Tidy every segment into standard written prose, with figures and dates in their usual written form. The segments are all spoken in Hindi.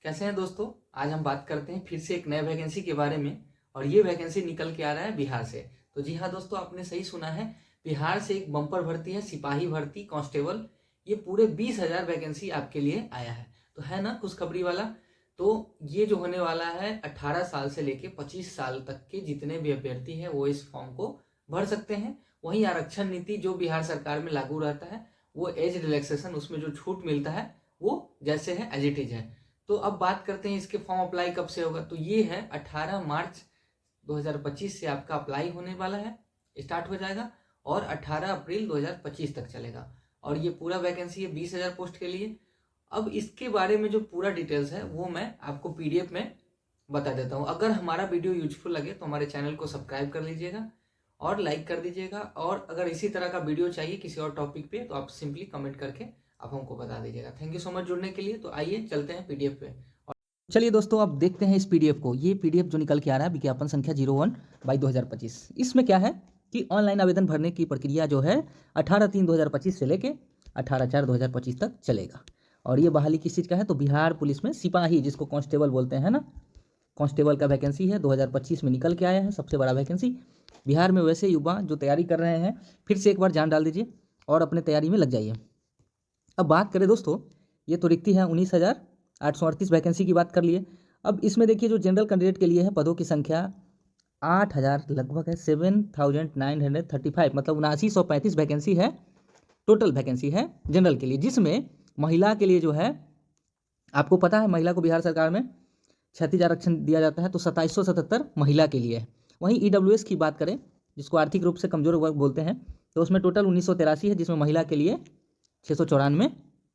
कैसे हैं दोस्तों। आज हम बात करते हैं फिर से एक नए वैकेंसी के बारे में और ये वैकेंसी निकल के आ रहा है बिहार से। तो जी हाँ दोस्तों, आपने सही सुना है, बिहार से एक बम्पर भर्ती है, सिपाही भर्ती कांस्टेबल। ये पूरे 20,000 वैकेंसी आपके लिए आया है। तो है ना खुशखबरी वाला। तो ये जो होने वाला है 18 साल से लेके 25 साल तक के जितने भी अभ्यर्थी हैं वो इस फॉर्म को भर सकते हैं। वहीं आरक्षण नीति जो बिहार सरकार में लागू रहता है, वो एज रिलैक्सेशन, उसमें जो छूट मिलता है वो जैसे है एज इट इज है। तो अब बात करते हैं इसके फॉर्म अप्लाई कब से होगा। तो ये है 18 मार्च 2025 से आपका अप्लाई होने वाला है, स्टार्ट हो जाएगा और 18 अप्रैल 2025 तक चलेगा। और ये पूरा वैकेंसी है 20,000 पोस्ट के लिए। अब इसके बारे में जो पूरा डिटेल्स है वो मैं आपको पीडीएफ में बता देता हूँ। अगर हमारा वीडियो यूजफुल लगे तो हमारे चैनल को सब्सक्राइब कर लीजिएगा और लाइक कर दीजिएगा। और अगर इसी तरह का वीडियो चाहिए किसी और टॉपिक पे तो आप सिंपली कमेंट करके आप हमको बता दीजिएगा। थैंक यू सो मच जुड़ने के लिए। तो आइए चलते हैं पीडीएफ पे। चलिए दोस्तों, अब देखते हैं इस पीडीएफ को। ये पीडीएफ जो निकल के आ रहा है विज्ञापन संख्या 01/2025, इसमें क्या है कि ऑनलाइन आवेदन भरने की प्रक्रिया जो है 18/3/2025 से लेके 18/4/2025 तक चलेगा। और ये बहाली किस चीज़ का है, तो बिहार पुलिस में सिपाही, जिसको कांस्टेबल बोलते हैं ना, कांस्टेबल का वैकेंसी है, 2025 में निकल के आया है, सबसे बड़ा वैकेंसी बिहार में। वैसे युवा जो तैयारी कर रहे हैं फिर से एक बार जान डाल दीजिए और अपने तैयारी में लग जाइए। अब बात करें दोस्तों, ये तो रिक्ति है 19,838 वैकेंसी की बात कर लिए। अब इसमें देखिए जो जनरल कैंडिडेट के लिए है, पदों की संख्या 8,000 लगभग है, 7,935, मतलब 7935 वैकेंसी है, टोटल वैकेंसी है जनरल के लिए। जिसमें महिला के लिए जो है, आपको पता है महिला को बिहार सरकार में 36 आरक्षण दिया जाता है, तो 2777 महिला के लिए है। वहीं ईडब्ल्यूएस की बात करें, जिसको आर्थिक रूप से कमजोर वर्ग बोलते हैं, तो उसमें टोटल 1983 है, जिसमें महिला के लिए 694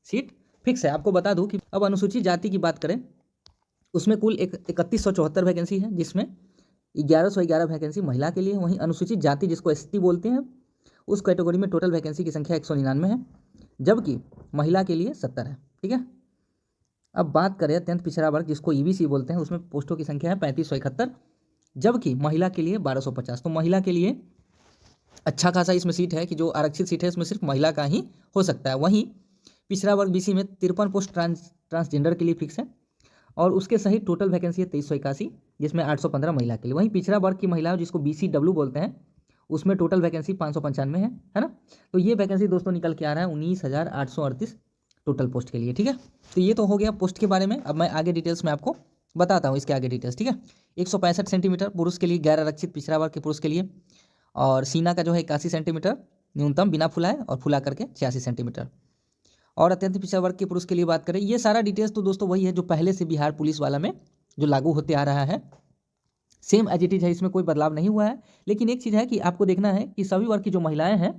सीट फिक्स है। आपको बता दूं कि अब अनुसूचित जाति की बात करें, उसमें कुल 3174 वैकेंसी है, जिसमें 1111 वैकेंसी महिला के लिए। वहीं अनुसूचित जाति जिसको एसटी बोलते हैं, उस कैटेगरी में टोटल वैकेंसी की संख्या 199 है, जबकि महिला के लिए 70 है। ठीक है। अब बात करें अत्यंत पिछड़ा वर्ग जिसको ईबीसी बोलते हैं, उसमें पोस्टों की संख्या है 3571, जबकि महिला के लिए 1250। तो महिला के लिए अच्छा खासा इसमें सीट है कि जो आरक्षित सीट है उसमें सिर्फ महिला का ही हो सकता है। वहीं पिछड़ा वर्ग बीसी में 53 पोस्ट ट्रांसजेंडर के लिए फिक्स है और उसके सहित टोटल वैकेंसी है 2381, जिसमें 815 महिला के लिए। वहीं पिछड़ा वर्ग की महिला जिसको BCW बोलते हैं, उसमें टोटल वैकेंसी 595 है ना। तो ये वैकेंसी दोस्तों निकल के आ रहा है 19,838 टोटल पोस्ट के लिए। ठीक है। तो ये तो हो गया पोस्ट के बारे में। अब मैं आगे डिटेल्स में आपको बताता हूँ इसके आगे डिटेल्स। ठीक है। 165 सेंटीमीटर पुरुष के लिए, गैर आरक्षित पिछड़ा वर्ग के पुरुष के लिए, और सीना का जो है 81 सेंटीमीटर न्यूनतम बिना फुलाए, और फुला करके 86 सेंटीमीटर। और अत्यंत पिछड़ा वर्ग के पुरुष के लिए बात करें, ये सारा डिटेल्स तो दोस्तों वही है जो पहले से बिहार पुलिस वाला में जो लागू होते आ रहा है, सेम एज इट इज है, इसमें कोई बदलाव नहीं हुआ है। लेकिन एक चीज़ है कि आपको देखना है कि सभी वर्ग की जो महिलाएं हैं,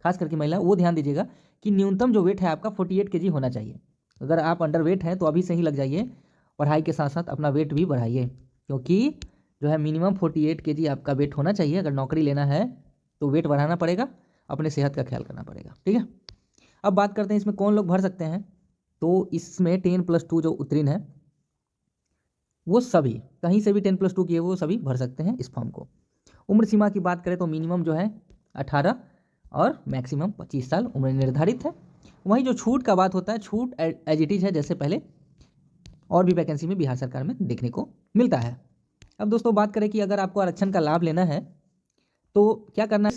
खास करके महिला, वो ध्यान दीजिएगा कि न्यूनतम जो वेट है आपका 48 kg होना चाहिए। अगर आप अंडर वेट हैं तो अभी से ही लग जाइए, पढ़ाई के साथ साथ अपना वेट भी बढ़ाइए, क्योंकि जो है मिनिमम 48 kg आपका वेट होना चाहिए। अगर नौकरी लेना है तो वेट बढ़ाना पड़ेगा, अपने सेहत का ख्याल करना पड़ेगा। ठीक है। अब बात करते हैं इसमें कौन लोग भर सकते हैं। तो इसमें 10+2 जो उत्तीर्ण है वो सभी, कहीं से भी 10+2 किए वो सभी भर सकते हैं इस फॉर्म को। उम्र सीमा की बात करें तो मिनिमम जो है 18 और मैक्सिमम 25 साल उम्र निर्धारित है। वहीं जो छूट का बात होता है, छूट एज इट इज है जैसे पहले और भी वैकेंसी में बिहार सरकार में देखने को मिलता है। अब दोस्तों बात करें कि अगर आपको आरक्षण का लाभ लेना है तो क्या करना है,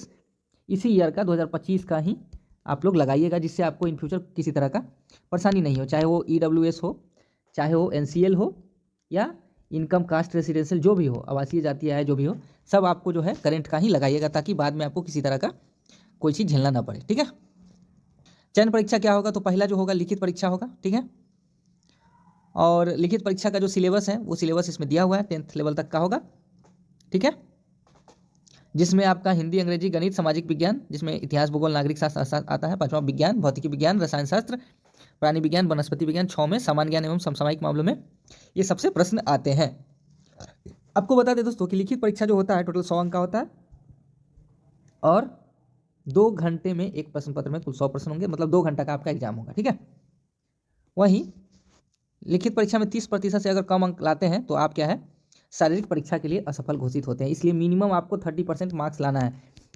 इसी ईयर का 2025 का ही आप लोग लगाइएगा, जिससे आपको इन फ्यूचर किसी तरह का परेशानी नहीं हो, चाहे वो ईडब्ल्यूएस हो, चाहे वो एनसीएल हो, या इनकम कास्ट रेसिडेंशियल जो भी हो, आवासीय जातीय आय जो भी हो, सब आपको जो है करंट का ही लगाइएगा, ताकि बाद में आपको किसी तरह का कोई चीज़ झेलना ना पड़े। ठीक है। चयन परीक्षा क्या होगा, तो पहला जो होगा लिखित परीक्षा होगा। ठीक है। और लिखित परीक्षा का जो सिलेबस है वो सिलेबस इसमें दिया हुआ है, 10th लेवल तक का होगा। ठीक है। जिसमें आपका हिंदी, अंग्रेजी, गणित, सामाजिक विज्ञान, जिसमें इतिहास, भूगोल, नागरिक शास्त्र आता है, 5वां विज्ञान, भौतिकी विज्ञान, रसायन शास्त्र, प्राणी विज्ञान, वनस्पति विज्ञान, 6 में सामान्य ज्ञान एवं समसामयिक मामलों में ये सबसे प्रश्न आते हैं। आपको बता दें दोस्तों कि लिखित परीक्षा जो होता है टोटल 100 अंक का होता है और 2 घंटे में एक प्रश्न पत्र में कुल 100 प्रश्न होंगे, मतलब 2 घंटा का आपका एग्जाम होगा। ठीक है। वहीं लिखित परीक्षा में 30% से अगर कम अंक लाते हैं तो आप क्या है, शारीरिक परीक्षा के लिए असफल घोषित होते हैं। इसलिए मिनिमम आपको 30% मार्क्स लाना है,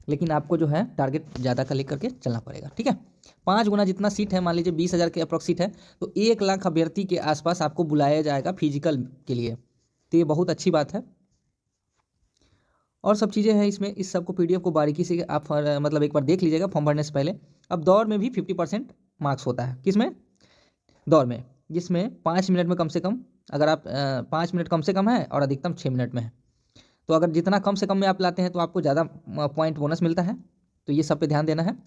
लेकिन आपको जो है टारगेट ज़्यादा का लेकर के चलना पड़ेगा। ठीक है। 5 गुना जितना सीट है, मान लीजिए 20,000 के अप्रॉक्स सीट है, तो 1 लाख अभ्यर्थी के आसपास आपको बुलाया जाएगा फिजिकल के लिए। तो ये बहुत अच्छी बात है। और सब चीज़ें हैं इसमें, इस सब को PDF को बारीकी से आप मतलब एक बार देख लीजिएगा फॉर्म भरने से पहले। अब दौड़ में भी 50% मार्क्स होता है, किसमें? दौड़ में, जिसमें 5 मिनट में कम से कम, अगर आप 5 मिनट कम से कम है और अधिकतम 6 मिनट में है, तो अगर जितना कम से कम में आप लाते हैं तो आपको ज़्यादा पॉइंट बोनस मिलता है। तो ये सब पे ध्यान देना है।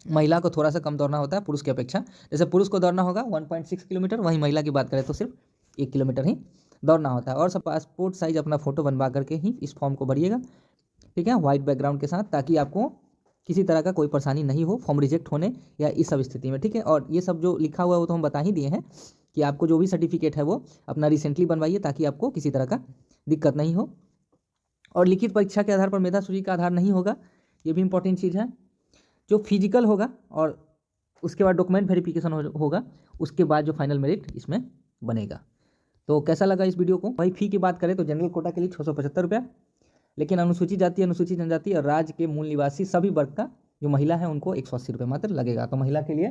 महिला को थोड़ा सा कम दौड़ना होता है पुरुष की अपेक्षा। जैसे पुरुष को दौड़ना होगा 1.6 किलोमीटर, वहीं महिला की बात करें तो सिर्फ 1 किलोमीटर ही दौड़ना होता है। और सब पासपोर्ट साइज अपना फ़ोटो बनवा करके ही इस फॉर्म को भरिएगा, ठीक है, वाइट बैकग्राउंड के साथ, ताकि आपको किसी तरह का कोई परेशानी नहीं हो फॉर्म रिजेक्ट होने या इस सब स्थिति में, ठीक है। और ये सब जो लिखा हुआ है वो तो हम बता ही दिए हैं कि आपको जो भी सर्टिफिकेट है वो अपना रिसेंटली बनवाइए, ताकि आपको किसी तरह का दिक्कत नहीं हो। और लिखित परीक्षा के आधार पर मेधा सूची का आधार नहीं होगा, ये भी इंपॉर्टेंट चीज़ है। जो फिजिकल होगा और उसके बाद डॉक्यूमेंट वेरिफिकेशन होगा, उसके बाद जो फाइनल मेरिट इसमें बनेगा। तो कैसा लगा इस वीडियो को? भाई फ़ी की बात करें तो जनरल कोटा के लिए 675 रुपया, लेकिन अनुसूचित जाति, अनुसूचित जनजाति और राज्य के मूल निवासी सभी वर्ग का जो महिला है उनको 180 रुपये मात्र लगेगा। तो महिला के लिए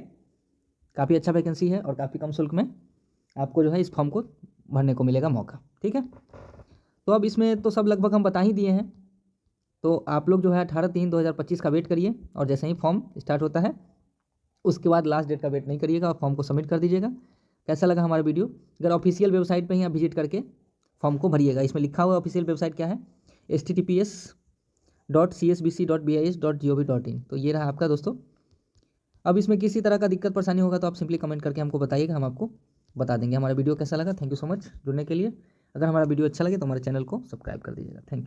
काफ़ी अच्छा वैकेंसी है और काफ़ी कम शुल्क में आपको जो है इस फॉर्म को भरने को मिलेगा मौका, ठीक है। तो अब इसमें तो सब लगभग हम बता ही दिए हैं। तो आप लोग जो है 18/3/2025 का वेट करिए, और जैसे ही फॉर्म स्टार्ट होता है उसके बाद लास्ट डेट का वेट नहीं करिएगा और फॉर्म को सबमिट कर दीजिएगा। कैसा लगा हमारा वीडियो? अगर ऑफिशियल वेबसाइट पे ही आप विजिट करके फॉर्म को भरिएगा। इसमें लिखा हुआ ऑफिशियल वेबसाइट क्या है? https://csbc.bis.gov.in। तो ये रहा आपका दोस्तों। अब इसमें किसी तरह का दिक्कत परेशानी होगा तो आप सिंपली कमेंट करके हमको बताइएगा, हम आपको बता देंगे। हमारा वीडियो कैसा लगा? थैंक यू सो मच जुड़ने के लिए। अगर हमारा वीडियो अच्छा लगे तो हमारे चैनल को सब्सक्राइब कर दीजिएगा। Thank you.